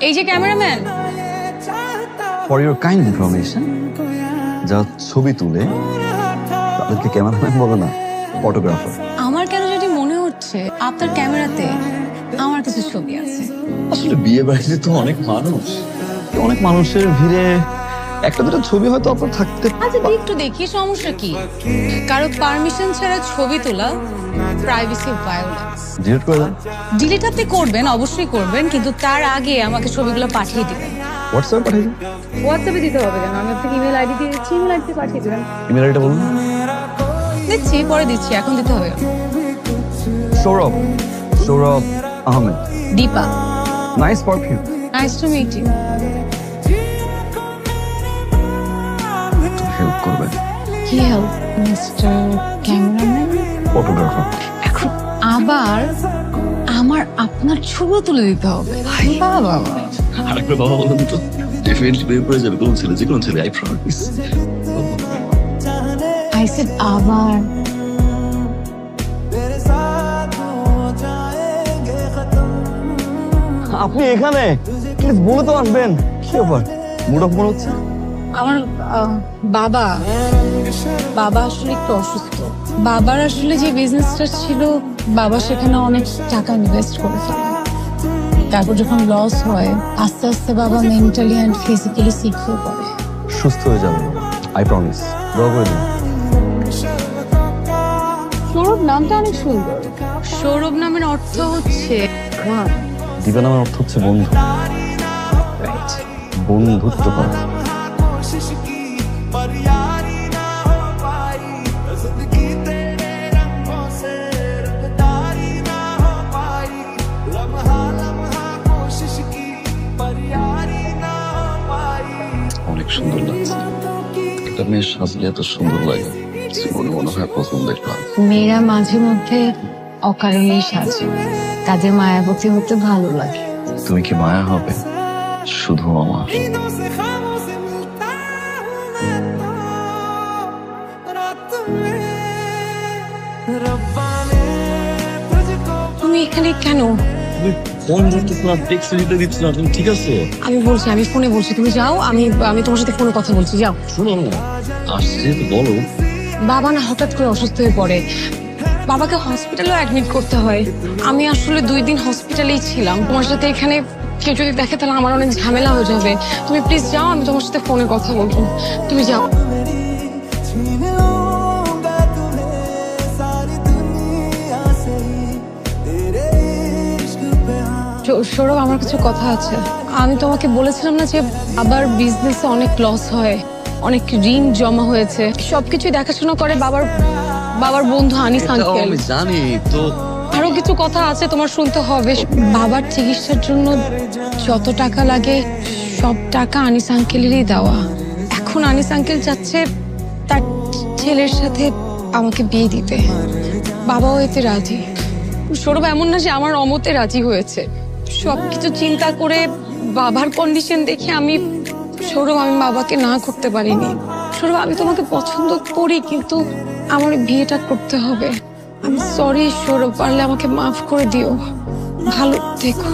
এই যে cameraman, for your kind information, যা ছবি তুলে তাদেরকে ক্যামেরাম্যান বলে না, ফটোগ্রাফার। আমার কেন যদি মনে হচ্ছে আপনার ক্যামেরাতে আমার কিছু ছবি আছে। আসলে বিয়ে বাড়িতে তো অনেক মানুষের ভিড়ে একটা দুটো ছবি হয়তো আপনার থাকতে। আচ্ছা একটু দেখি, সমস্যা কি? কারো পারমিশন ছাড়া ছবি তোলা প্রাইভেসি ভায়োলেন্স। ডিলিট করে দেন। ডিলিট আপনি করবেন, অবশ্যই করবেন, কিন্তু তার আগে আমাকে ছবিগুলো পাঠিয়ে দিবেন। হোয়াটসঅ্যাপে পাঠিয়ে দিন। হোয়াটসঅ্যাপে দিতে হবে কেন? আমি আপনাকে ইমেল আইডি দিয়ে দিচ্ছি, ইমেল আইডি পাঠিয়ে দেবেন। ইমেল আইডিটা বলুন। দিচ্ছি, পরে দিচ্ছি, এখন দিতে হবে। Saurav Ahmed. Dipa. Nice perfume. Nice to meet you. Help করবেন। কি হেল্প মিস্টার ক্যামেরাম্যান? ফটোগ্রাফার। এখন আবার আমার আপনার ছবি তুলে দিতে হবে? বাবা আরেকটা বাবা বলুন তো, ডেফিনেটলি বের করে যাবে কোন ছেলে, যে কোন ছেলে, আই প্রমিস। আই সেড আবার। আপনি এখানে প্লিজ বলে তো আসবেন। কি ব্যাপার, মুড অফ মনে হচ্ছে? আমার বাবা আসলে একটু অসুস্থ। বাবার আসলে যে বিজনেসটা ছিল, বাবা সেখানে অনেক টাকা ইনভেস্ট করে ফেলে। তারপর যখন লস হয়, আস্তে আস্তে বাবা মেন্টালি অ্যান্ড ফিজিক্যালি সিক হয়ে পড়ে। সুস্থ হয়ে যাবে, আই প্রমিস। দোয়া করে দিন। সৌরভ নামটা অনেক সুন্দর। সৌরভ নামের অর্থ হচ্ছে দীপা নামের অর্থ হচ্ছে বন্ধু। বন্ধুত্ব করা। অনেক সুন্দর লাগছে। একটা মেয়ে সাজলে এত সুন্দর লাগে, মনে হয় প্রথম দেখলাম। মেয়েরা মাঝে মধ্যে অকারণেই সাজে, তাদের মায়াবতী হতে ভালো লাগে। তুমি কি মায়া হবে শুধু আমার? তুমি এখানে কেন? ফোন ধরতেছ না, টেক্সট দিচ্ছ না, তুমি ঠিক আছে? আমি বলছি, আমি ফোনে বলছি, তুমি যাও, আমি তোমার সাথে ফোনে কথা বলছি, যাও। শোনো না, আসছে তো বলো। বাবা না হঠাৎ করে অসুস্থ হয়ে পড়ে, বাবাকে হসপিটালেও অ্যাডমিট করতে হয়। আমি আসলে 2 দিন হসপিটালেই ছিলাম। তোমার সাথে এখানে কেউ যদি দেখে তাহলে আমার অনেক ঝামেলা হয়ে যাবে। তুমি প্লিজ যাও, আমি তোমার সাথে ফোনে কথা বলবো। তুমি যাও। সৌরভ, আমার কিছু কথা আছে। আমি তোমাকে বলেছিলাম না যে বাবার বিজনেসে অনেক লস হয়, অনেক ঋণ জমা হয়েছে। সবকিছু দেখাশোনা করে বাবার বন্ধু আনিস আঙ্কেল। আমি জানি তো। আরো কিছু কথা আছে, তোমার শুনতে হবে। বাবার চিকিৎসার জন্য যত টাকা লাগে সব টাকা আনিস আঙ্কেলেরই দেওয়া। এখন আনিস আঙ্কেল চাচ্ছে তার ছেলের সাথে আমাকে বিয়ে দিতে। বাবাও এতে রাজি। সৌরভ, এমন না যে আমার অমতে রাজি হয়েছে। সবকিছু চিন্তা করে বাবার কন্ডিশন দেখে আমি বাবাকে না করতে পারিনি। সৌরভ, আমি তোমাকে পছন্দ করি, কিন্তু আমার বিয়েটা করতে হবে। আমি সরি সৌরভ, পারলে আমাকে মাফ করে দিও। ভালো থেকো।